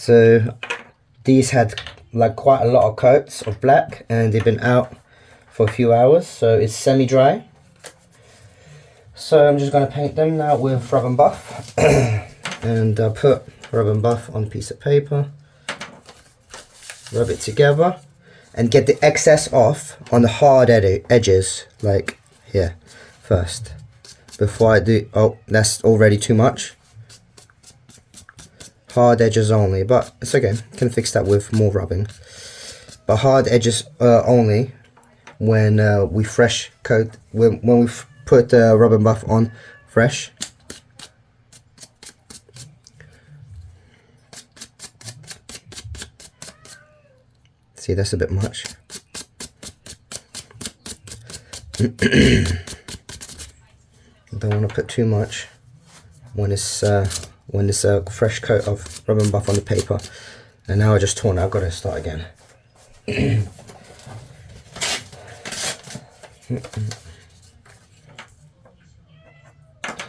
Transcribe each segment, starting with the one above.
So these had like quite a lot of coats of black, and they've been out for a few hours, so it's semi-dry. So I'm just going to paint them now with rub and buff. And I'll put rub and buff on a piece of paper, rub it together, and get the excess off on the hard edges, like here first, before I do. Oh, that's already too much. Hard edges only, but it's okay, can fix that with more rubbing. But hard edges only when we fresh coat, when we put the rub and buff on fresh. See, that's a bit much. Don't want to put too much when it's a fresh coat of rub and buff on the paper. And now I just torn it. I've got to start again.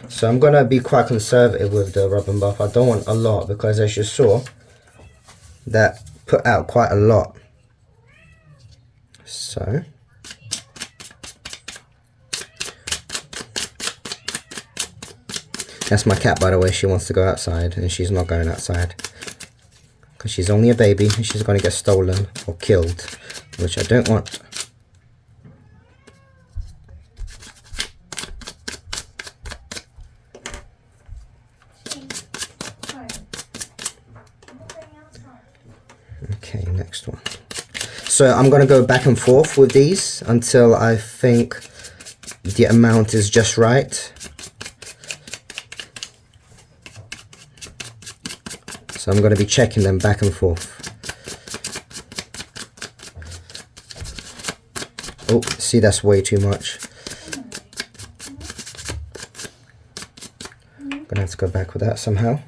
So I'm gonna be quite conservative with the rub and buff. I don't want a lot, because as you saw, that put out quite a lot. So that's my cat, by the way. She wants to go outside, and she's not going outside because she's only a baby and she's going to get stolen or killed, which I don't want. Okay, next one. So I'm going to go back and forth with these until I think the amount is just right. So I'm going to be checking them back and forth. Oh, see, that's way too much. I'm going to have to go back with that somehow.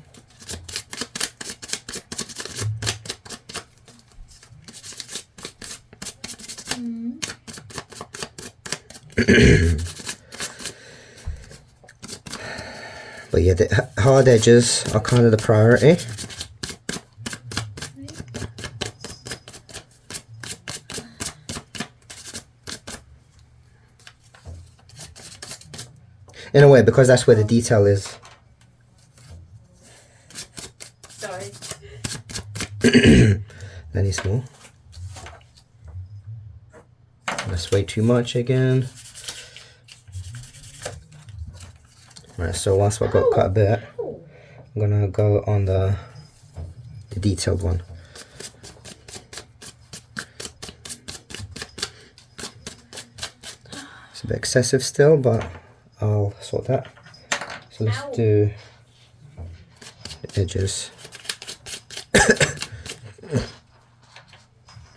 But yeah, the hard edges are kind of the priority. In a way, because that's where the detail is. Sorry. That needs more. That's way too much again. Right, so once I've got quite a bit, I'm gonna go on the detailed one. It's a bit excessive still, but I'll sort that. So let's do the edges.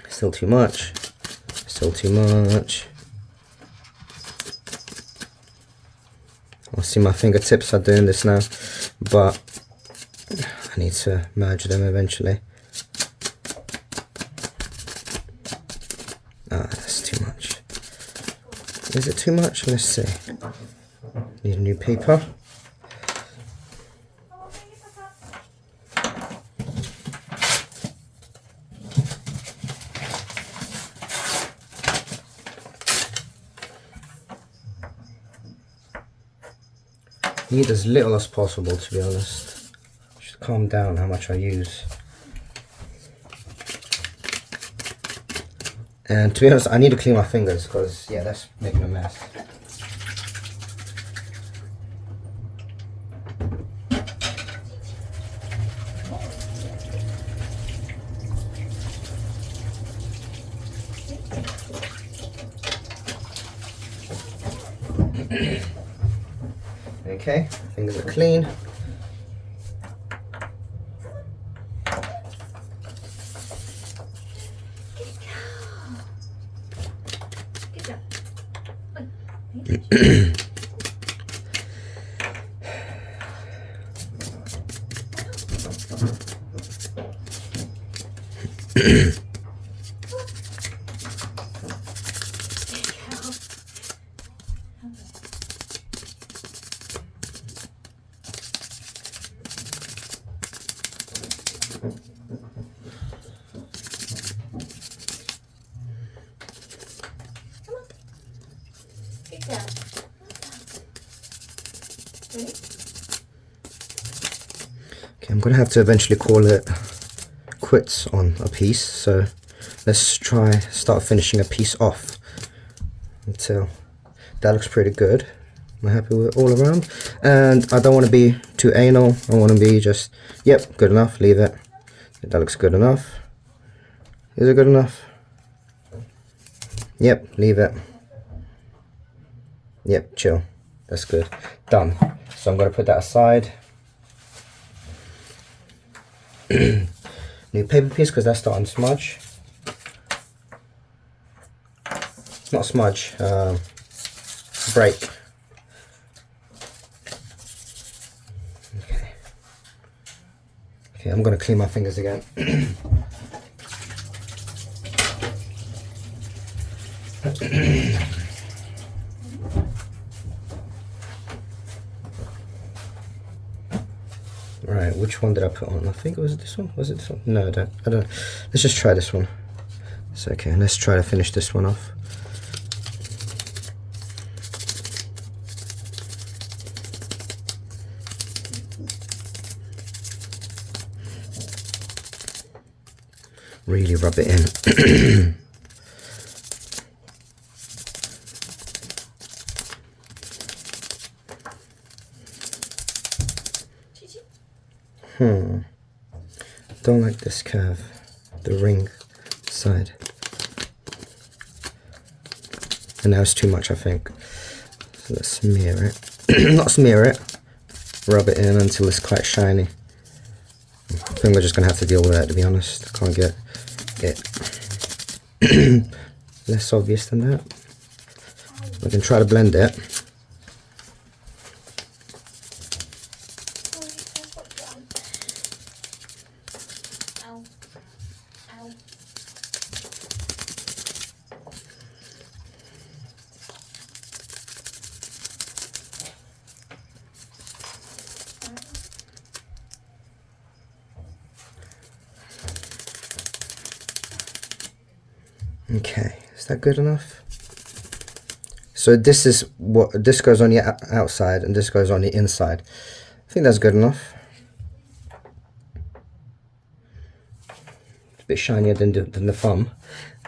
Still too much. Still too much. I see my fingertips are doing this now, but I need to merge them eventually. Ah, that's too much. Is it too much? Let's see. Need a new paper. Need as little as possible, to be honest. Just calm down how much I use. And to be honest, I need to clean my fingers because, yeah, that's making a mess. Okay, fingers are clean. gonna have to eventually call it quits on a piece, so let's start finishing a piece off until that looks pretty good. I'm happy with it all around, and I don't want to be too anal. I want to be just, yep, good enough, leave it. That looks good enough. Is it good enough? Yep, leave it. Yep, chill. That's good. Done. So I'm going to put that aside. New paper piece, because that's starting to smudge. Not smudge, break. Okay, I'm going to clean my fingers again. Right, which one did I put on? I think it was this one. Was it this one? No, I don't. Let's just try this one. It's okay. Let's try to finish this one off. Really rub it in. Don't like this curve, the ring side. And now it's too much, I think. So let's smear it. Not smear it, rub it in until it's quite shiny. I think we're just gonna have to deal with that, to be honest. I can't get it less obvious than that. We can try to blend it. Okay, is that good enough? So this is what this goes on the outside and this goes on the inside. I think that's good enough. It's a bit shinier than the thumb.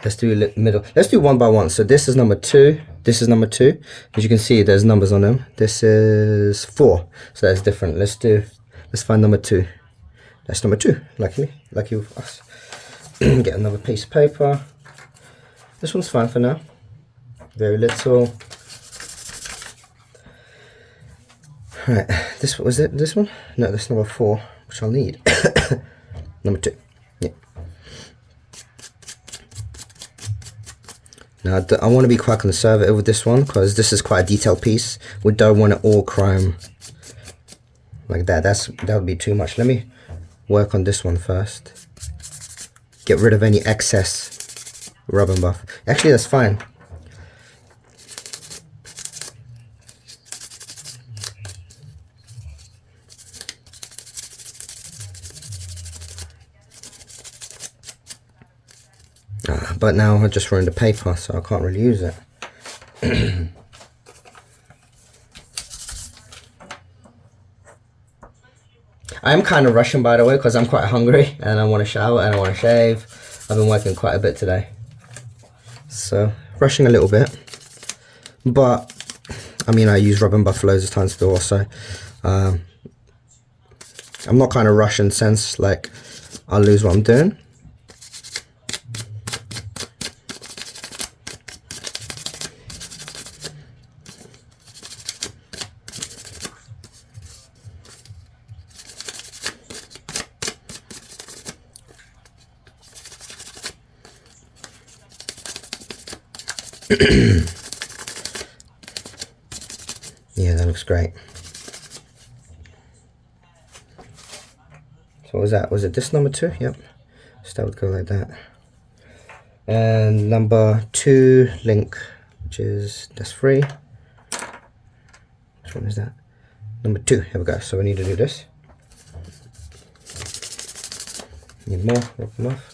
Let's do middle. Let's do one by one. So this is number 2. This is number 2. As you can see, there's numbers on them. This is 4. So that's different. Let's find number 2. That's number 2. Lucky with us. Get another piece of paper. This one's fine for now. Very little. Right, this was it. This one? No, that's number 4, which I'll need. Number 2. Yeah. Now I want to be quite conservative with this one because this is quite a detailed piece. We don't want it all chrome like that. That would be too much. Let me work on this one first. Get rid of any excess rub and buff. Actually, that's fine. But now I just ruined the paper, so I can't really use it. I am kind of rushing, by the way, because I'm quite hungry and I want to shower and I want to shave. I've been working quite a bit today, so rushing a little bit. But I mean, I use rub and buff loads of times before, so I'm not kind of rushing sense like I'll lose what I'm doing. Yeah, that looks great. So what was that? Was it this number 2? Yep. So that would go like that. And number 2 link, which is that's 3. Which one is that? Number 2. Here we go. So we need to do this. Need more. Rub them off.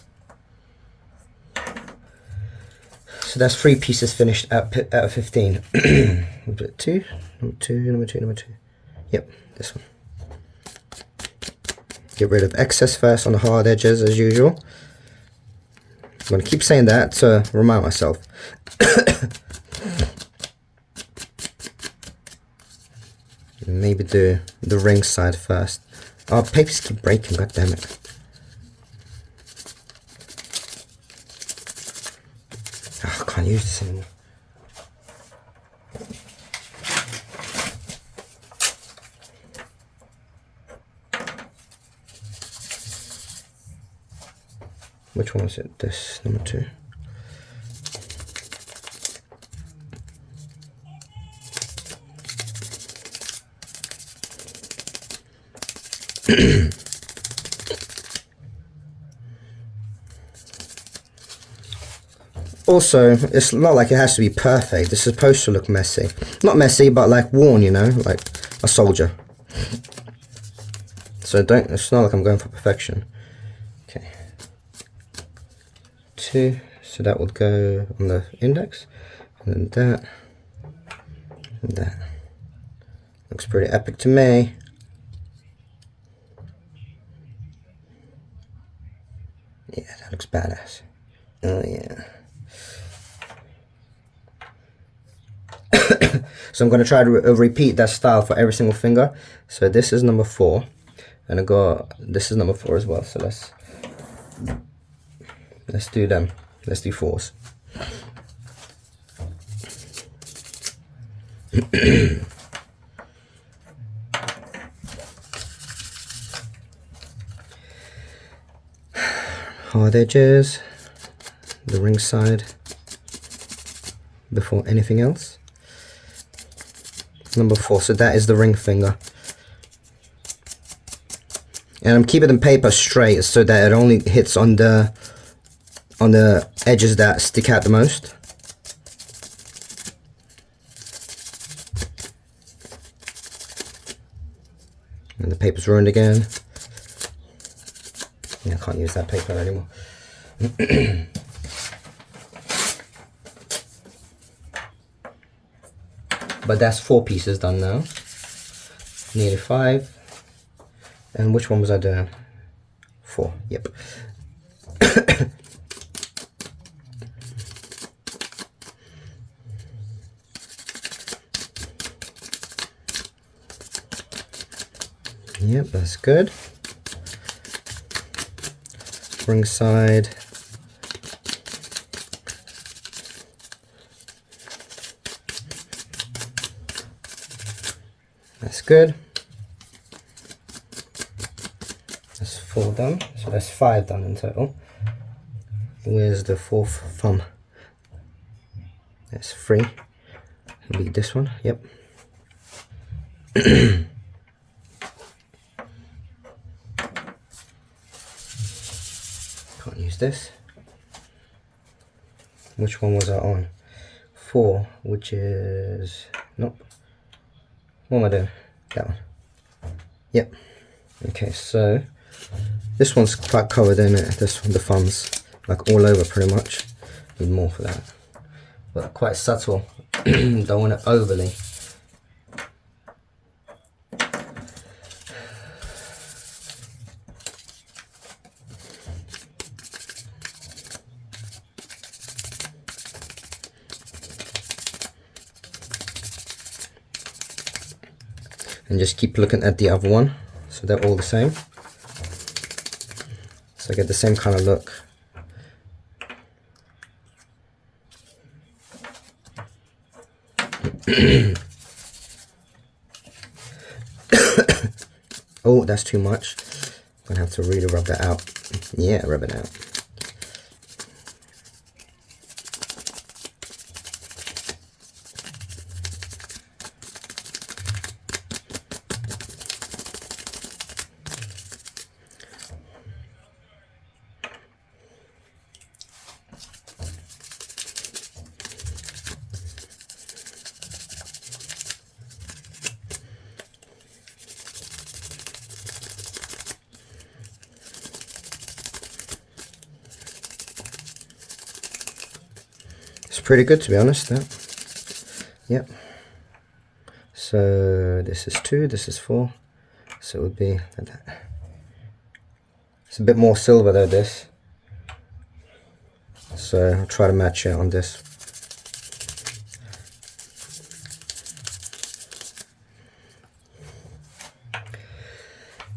So that's 3 pieces finished out of 15. Number 2, number 2, number 2, number 2. Yep, this one. Get rid of excess first on the hard edges as usual. I'm going to keep saying that to remind myself. Maybe do the ring side first. Oh, papers keep breaking, god damn it. Oh, I can't use this anymore. Which one was it? This, number 2. Also, it's not like it has to be perfect. It's supposed to look messy. Not messy, but like worn, you know, like a soldier. So it's not like I'm going for perfection. Okay. 2, so that would go on the index, and then that, and that. Looks pretty epic to me. Yeah, that looks badass. Oh yeah. So I'm going to try to repeat that style for every single finger. So this is number 4, and this is number 4 as well. So let's do them. Let's do 4s. Hard edges, the ring side before anything else. Number 4, so that is the ring finger. And I'm keeping the paper straight so that it only hits on the edges that stick out the most. And the paper's ruined again. Yeah, I can't use that paper anymore. But that's 4 pieces done now. Nearly 5. And which one was I doing? 4, yep. Yep, that's good. Ring side. That's good. That's 4 done. So that's 5 done in total. Where's the 4th thumb? That's 3. It'll be this one. Yep. Can't use this. Which one was I on? 4, which is... Nope. What am I doing? That one. Yep. Okay, so this one's quite covered in it. This one, the thumbs, like all over pretty much. Need more for that, but quite subtle. Don't want it overly. And just keep looking at the other one, so they're all the same. So I get the same kind of look. Oh, that's too much. I'm gonna have to really rub that out. Yeah, rub it out. It's pretty good, to be honest. Yep. So this is 2, this is 4. So it would be like that. It's a bit more silver though, this. So I'll try to match it on this.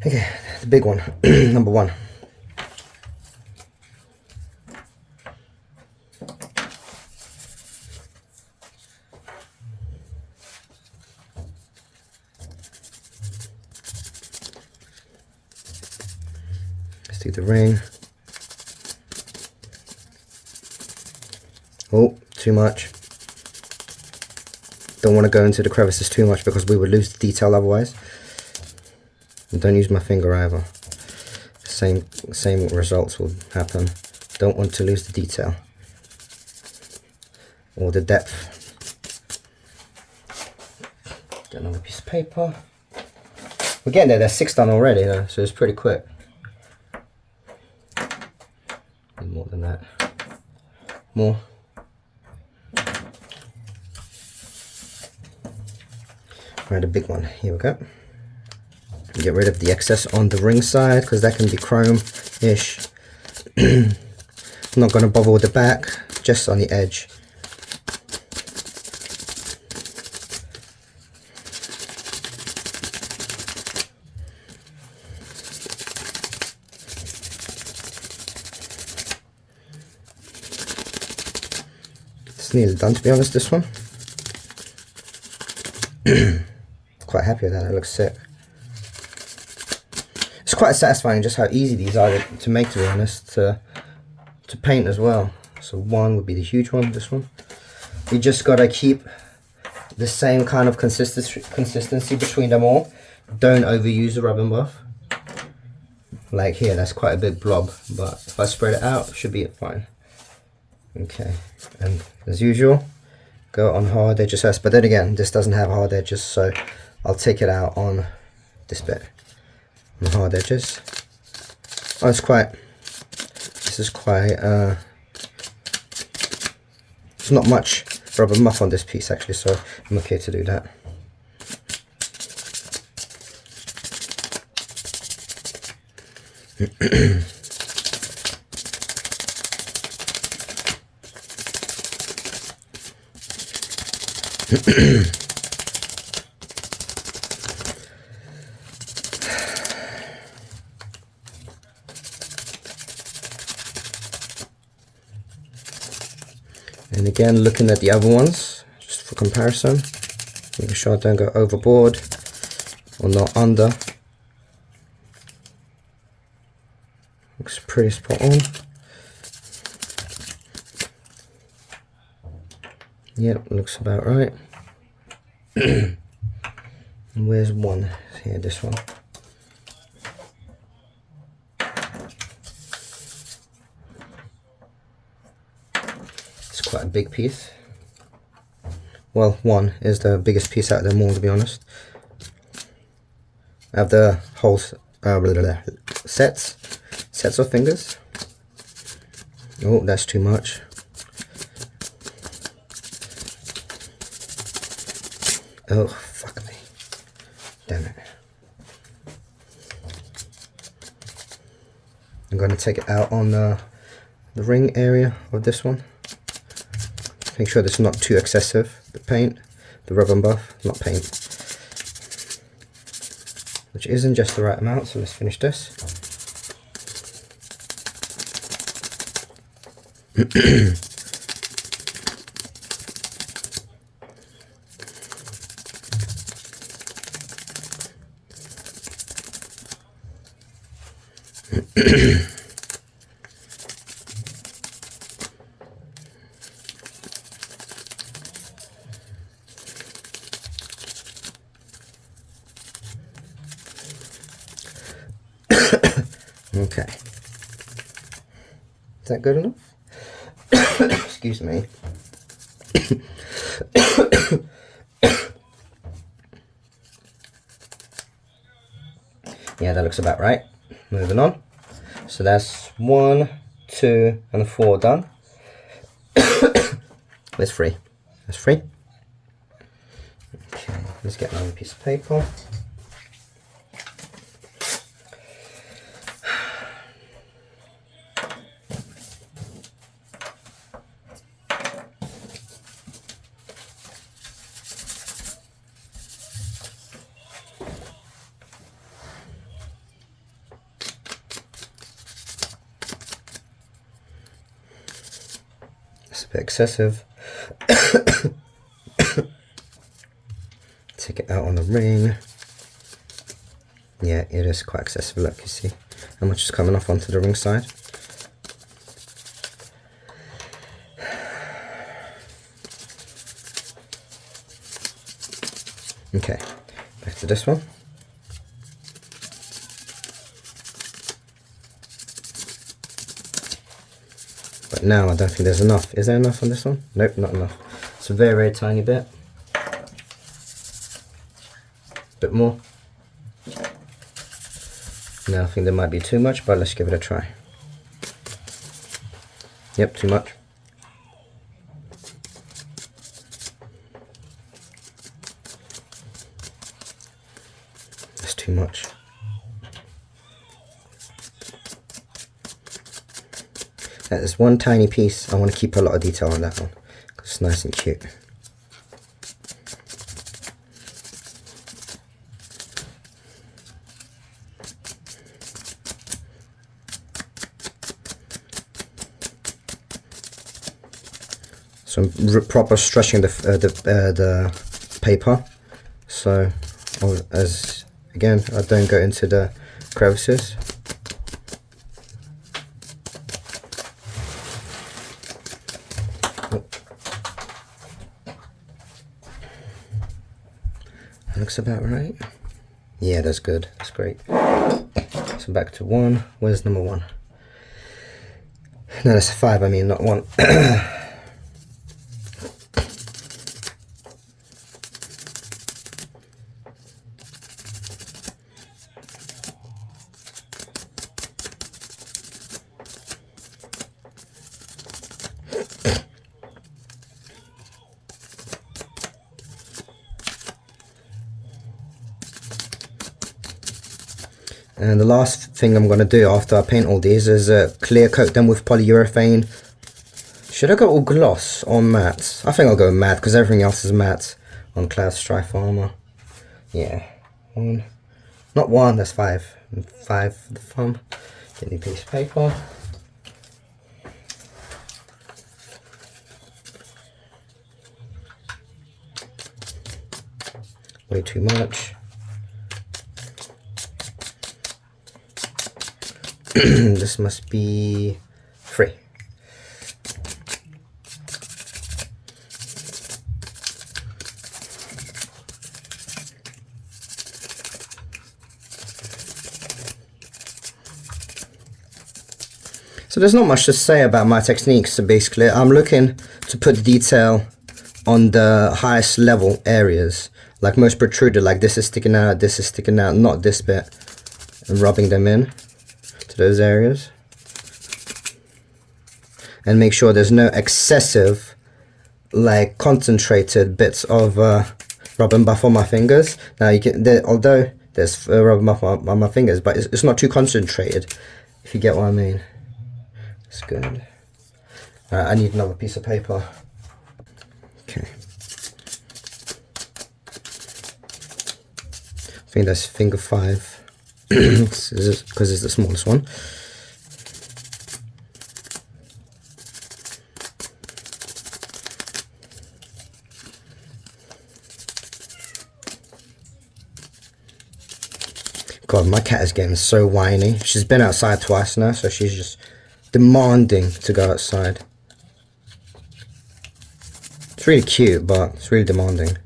Okay, the big one, number 1. Let's do the ring. Oh, too much. Don't want to go into the crevices too much because we would lose the detail otherwise. And don't use my finger either. Same results will happen. Don't want to lose the detail or the depth. Get another piece of paper. We're getting there. There's 6 done already though, so it's pretty quick. Need more than that. More. Right, a big one. Here we go. Get rid of the excess on the ring side because that can be chrome-ish. I'm not going to bother with the back, just on the edge. It's nearly done, to be honest, this one. Quite happy with that, it looks sick. It's quite satisfying just how easy these are to make, to be honest, to paint as well. So 1 would be the huge one, this one. You just gotta keep the same kind of consistency between them all. Don't overuse the rub and buff. Like here, that's quite a big blob, but if I spread it out, it should be fine. Okay, and as usual, go on hard edges first, but then again, this doesn't have hard edges, so I'll take it out on this bit. On the hard edges. Oh, this is quite, there's not much rubber muff on this piece actually, so I'm okay to do that. And again, looking at the other ones, just for comparison, making sure I don't go overboard or not under. Looks pretty spot on. Yep, looks about right. And where's one? Here, this one. It's quite a big piece. Well, one is the biggest piece out of them all, to be honest. I have the whole sets of fingers. Oh, that's too much. Oh, fuck me. Damn it. I'm going to take it out on the ring area of this one. Make sure this is not too excessive, the paint, the rub and buff, not paint. Which isn't just the right amount, so let's finish this. Okay. Is that good enough? Excuse me. Yeah, that looks about right. Moving on. So that's 1, 2, and 4 done. That's 3. That's 3. Okay, let's get another piece of paper. It's a bit excessive. Take it out on the ring. Yeah, it is quite excessive. Look, you see how much is coming off onto the ring side. Okay, back to this one. But now I don't think there's enough. Is there enough on this one? Nope, not enough. It's a very, very tiny bit. Bit more. Now I think there might be too much, but let's give it a try. Yep, too much. That's too much. That is one tiny piece. I want to keep a lot of detail on that one because it's nice and cute. So I'm proper stretching the paper, so as again I don't go into the crevices. That looks about right. Yeah, that's good. That's great. So back to 1. Where's number 1? No, that's 5. I mean, not 1. And the last thing I'm going to do after I paint all these is clear coat them with polyurethane. Should I go all gloss or matte? I think I'll go matte because everything else is matte on Cloud Strife Armour. Yeah, 1, not 1, that's 5. 5 for the thumb. Get a piece of paper. Way too much. This must be 3. So there's not much to say about my techniques. So basically I'm looking to put detail on the highest level areas, like most protruded, like this is sticking out, this is sticking out, not this bit, and rubbing them in to those areas, and make sure there's no excessive like concentrated bits of rub and buff on my fingers. Now you can, although there's rub and buff on my fingers, but it's not too concentrated, if you get what I mean. It's good. Alright, I need another piece of paper. Okay, I think that's finger 5 because it's the smallest one. God, my cat is getting so whiny. She's been outside twice now, so she's just demanding to go outside. It's really cute, but it's really demanding.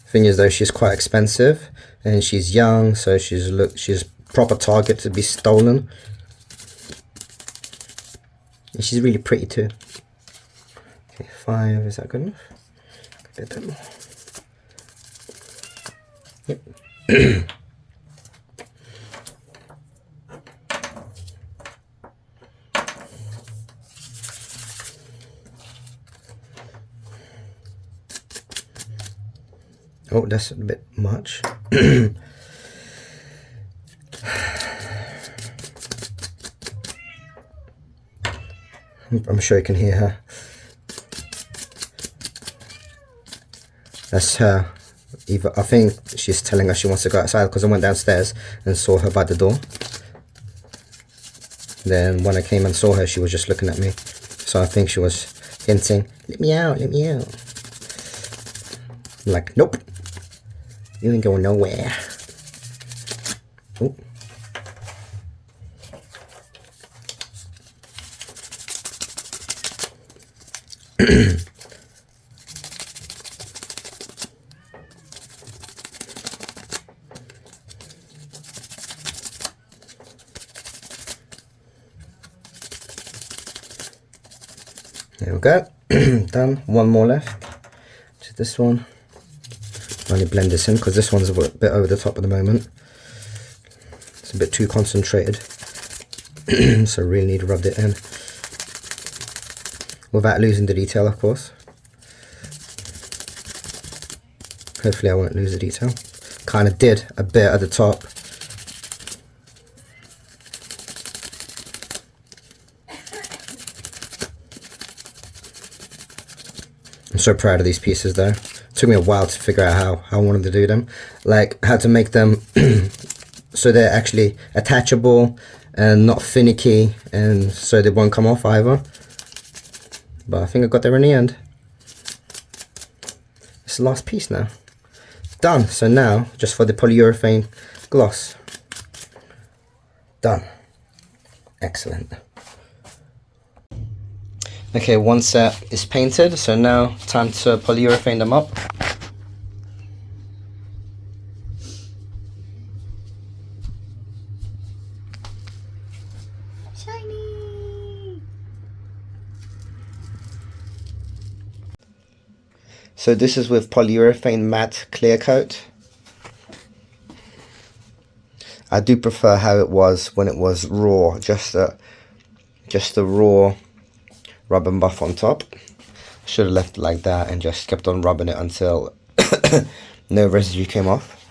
Thing is though, she's quite expensive and she's young, so she's proper target to be stolen. And she's really pretty too. Okay, 5, is that good enough? A bit more. Yep. Oh, that's a bit much. I'm sure you can hear her. That's her. I think she's telling us she wants to go outside because I went downstairs and saw her by the door. Then when I came and saw her, she was just looking at me. So I think she was Hinting, let me out, let me out. I'm like, nope. You ain't going nowhere. Oh. There we go. Done. One more left. To this one. Only blend this in because this one's a bit over the top at the moment. It's a bit too concentrated. So really need to rub it in. Without losing the detail, of course. Hopefully I won't lose the detail. Kind of did a bit at the top. I'm so proud of these pieces though. It took me a while to figure out how I wanted to do them. Like how to make them so they're actually attachable and not finicky, and so they won't come off either. But I think I got there in the end. It's the last piece now. Done. So now just for the polyurethane gloss. Done. Excellent. Okay, one set is painted, so now time to polyurethane them up. Shiny! So this is with polyurethane matte clear coat. I do prefer how it was when it was raw, just the raw rub and buff on top. Should have left it like that and just kept on rubbing it until no residue came off.